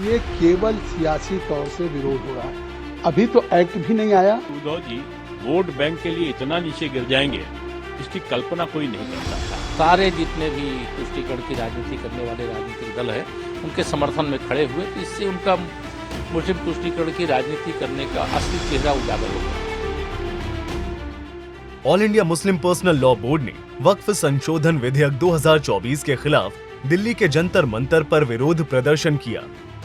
ये केवल सियासी तौर से विरोध हो रहा है। अभी तो एक्ट भी नहीं आया। उद्धव जी वोट बैंक के लिए इतना नीचे गिर जाएंगे, इसकी कल्पना कोई नहीं कर सकता। सारे जितने भी तुष्टीकरण की राजनीति करने वाले राजनीतिक दल है, उनके समर्थन में खड़े हुए, तो इससे उनका मुस्लिम तुष्टीकरण की राजनीति करने का असली चेहरा उजागर हो गया। All India Muslim personal law board ने वक्फ संशोधन विधेयक 2024 के खिलाफ दिल्ली के जंतर मंतर पर विरोध प्रदर्शन किया।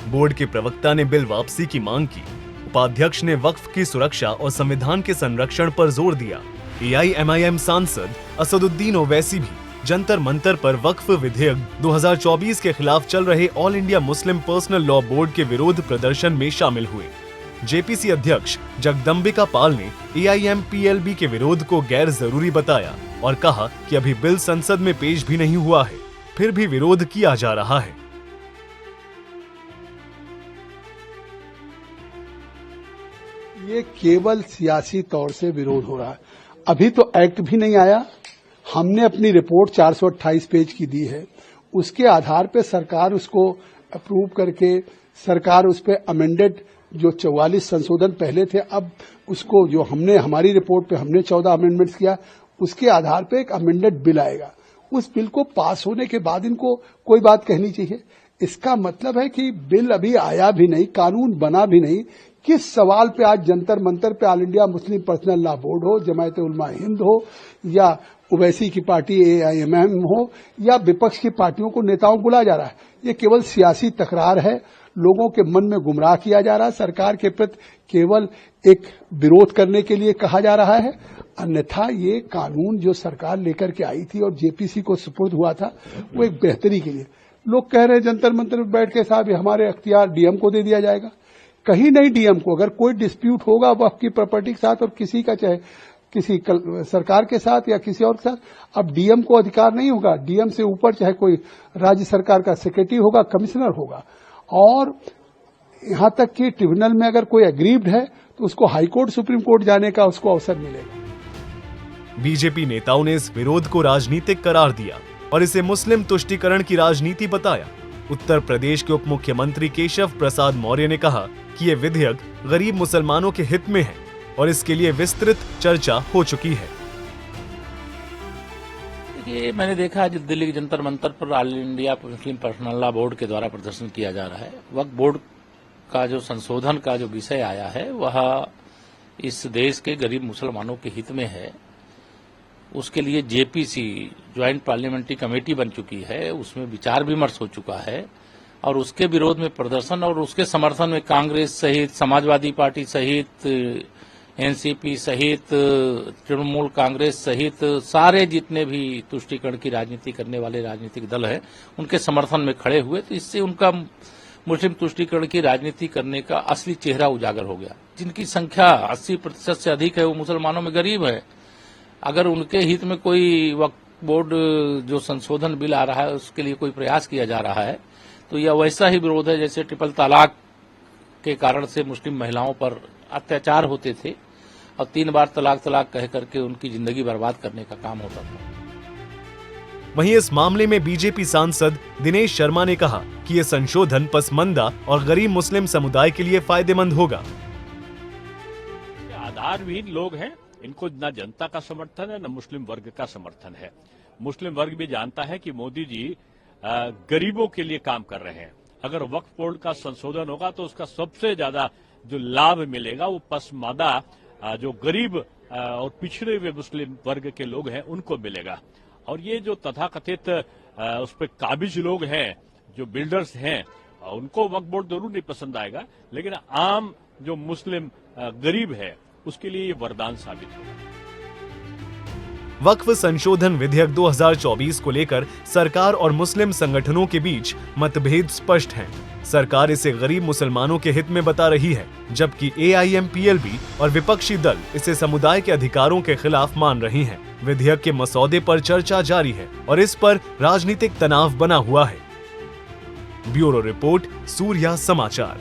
बोर्ड के प्रवक्ता ने बिल वापसी की मांग की। उपाध्यक्ष ने वक्फ की सुरक्षा और संविधान के संरक्षण पर जोर दिया। AIMIM सांसद असदुद्दीन ओवैसी भी जंतर मंतर पर वक्फ विधेयक 2024 के खिलाफ चल रहे all India Muslim personal law board के विरोध प्रदर्शन में शामिल हुए। JPC अध्यक्ष जगदम्बिका पाल ने AIMPLB के विरोध को गैर जरूरी बताया और कहा कि अभी बिल संसद में पेश भी नहीं हुआ है, फिर भी विरोध किया जा रहा है। ये केवल सियासी तौर से विरोध हो रहा है। अभी तो एक्ट भी नहीं आया। हमने अपनी रिपोर्ट 428 पेज की दी है। उसके आधार पे सरकार उसको अप्रूव करके सरकार उस पे अमेंडेड जो 44 संशोधन पहले थे, अब उसको जो हमने हमारी रिपोर्ट पे हमने 14 अमेंडमेंट्स किया, उसके आधार पे एक अमेंडेड बिल आएगा। उस बिल को पास होने के बाद इनको कोई बात कहनी चाहिए। इसका मतलब है कि बिल अभी आया भी नहीं, कानून बना भी नहीं। किस सवाल पे आज जंतर मंतर पे all India Muslim personal law board हो, जमायत उलमा हिंद हो, या ओवैसी की पार्टी AIMIM हो, या विपक्ष की पार्टियों को नेताओं को बुलाया जा रहा है। ये केवल सियासी तकरार है। लोगों के मन में गुमराह किया जा रहा है। सरकार के प्रति केवल एक विरोध करने के लिए कहा जा रहा है। अन्यथा ये कानून जो सरकार लेकर के आई थी और JPC को सुपुर्द हुआ था, वो एक बेहतरी के लिए। लोग कह रहे हैं जंतर मंतर में बैठ के साहब हमारे अख्तियार DM को दे दिया जाएगा। कहीं नहीं DM को। अगर कोई डिस्प्यूट होगा वक्फ की प्रॉपर्टी के साथ और किसी का, चाहे किसी सरकार के साथ या किसी और के साथ, अब DM को अधिकार नहीं होगा। DM से ऊपर चाहे कोई राज्य सरकार का सेक्रेटरी होगा, कमिश्नर होगा, और यहां तक कि ट्रिब्यूनल में अगर कोई एग्रीव्ड है तो उसको हाईकोर्ट सुप्रीम कोर्ट जाने का उसको अवसर मिलेगा। बीजेपी नेताओं ने इस विरोध को राजनीतिक करार दिया और इसे मुस्लिम तुष्टीकरण की राजनीति बताया। उत्तर प्रदेश के उप मुख्यमंत्री केशव प्रसाद मौर्य ने कहा कि ये विधेयक गरीब मुसलमानों के हित में है और इसके लिए विस्तृत चर्चा हो चुकी है। ये मैंने देखा आज दिल्ली के जंतर मंतर पर all India Muslim personal law board के द्वारा प्रदर्शन किया जा रहा है। वक्फ बोर्ड का जो संशोधन का जो विषय आया है वह इस देश के गरीब मुसलमानों के हित में है। उसके लिए JPC ज्वाइंट पार्लियामेंट्री कमेटी बन चुकी है, उसमें विचार विमर्श हो चुका है और उसके विरोध में प्रदर्शन और उसके समर्थन में कांग्रेस सहित, समाजवादी पार्टी सहित, NCP सहित, तृणमूल कांग्रेस सहित सारे जितने भी तुष्टीकरण की राजनीति करने वाले राजनीतिक दल हैं, उनके समर्थन में खड़े हुए, तो इससे उनका मुस्लिम तुष्टीकरण की राजनीति करने का असली चेहरा उजागर हो गया। जिनकी संख्या 80% से अधिक है वो मुसलमानों में गरीब है। अगर उनके हित में कोई वक्फ बोर्ड जो संशोधन बिल आ रहा है उसके लिए कोई प्रयास किया जा रहा है, तो यह वैसा ही विरोध है जैसे ट्रिपल तलाक के कारण से मुस्लिम महिलाओं पर अत्याचार होते थे और 3 बार तलाक कह करके उनकी जिंदगी बर्बाद करने का काम होता था। वहीं इस मामले में बीजेपी सांसद दिनेश शर्मा ने कहा कि ये संशोधन पसमंदा और गरीब मुस्लिम समुदाय के लिए फायदेमंद होगा। आधारविहीन लोग हैं, इनको न जनता का समर्थन है न मुस्लिम वर्ग का समर्थन है। मुस्लिम वर्ग भी जानता है कि मोदी जी गरीबों के लिए काम कर रहे हैं। अगर वक्फ बोर्ड का संशोधन होगा तो उसका सबसे ज्यादा जो लाभ मिलेगा वो पसमादा जो गरीब और पिछड़े हुए मुस्लिम वर्ग के लोग हैं उनको मिलेगा। और ये जो तथाकथित उस पर काबिज लोग हैं, जो बिल्डर्स हैं, उनको वक्फ बोर्ड जरूर नहीं पसंद आएगा, लेकिन आम जो मुस्लिम गरीब है उसके लिए ये वरदान साबित होगा। वक्फ संशोधन विधेयक 2024 को लेकर सरकार और मुस्लिम संगठनों के बीच मतभेद स्पष्ट हैं। सरकार इसे गरीब मुसलमानों के हित में बता रही है, जबकि AIMPLB और विपक्षी दल इसे समुदाय के अधिकारों के खिलाफ मान रही हैं। विधेयक के मसौदे पर चर्चा जारी है और इस पर राजनीतिक तनाव बना हुआ है। ब्यूरो रिपोर्ट, सूर्या समाचार।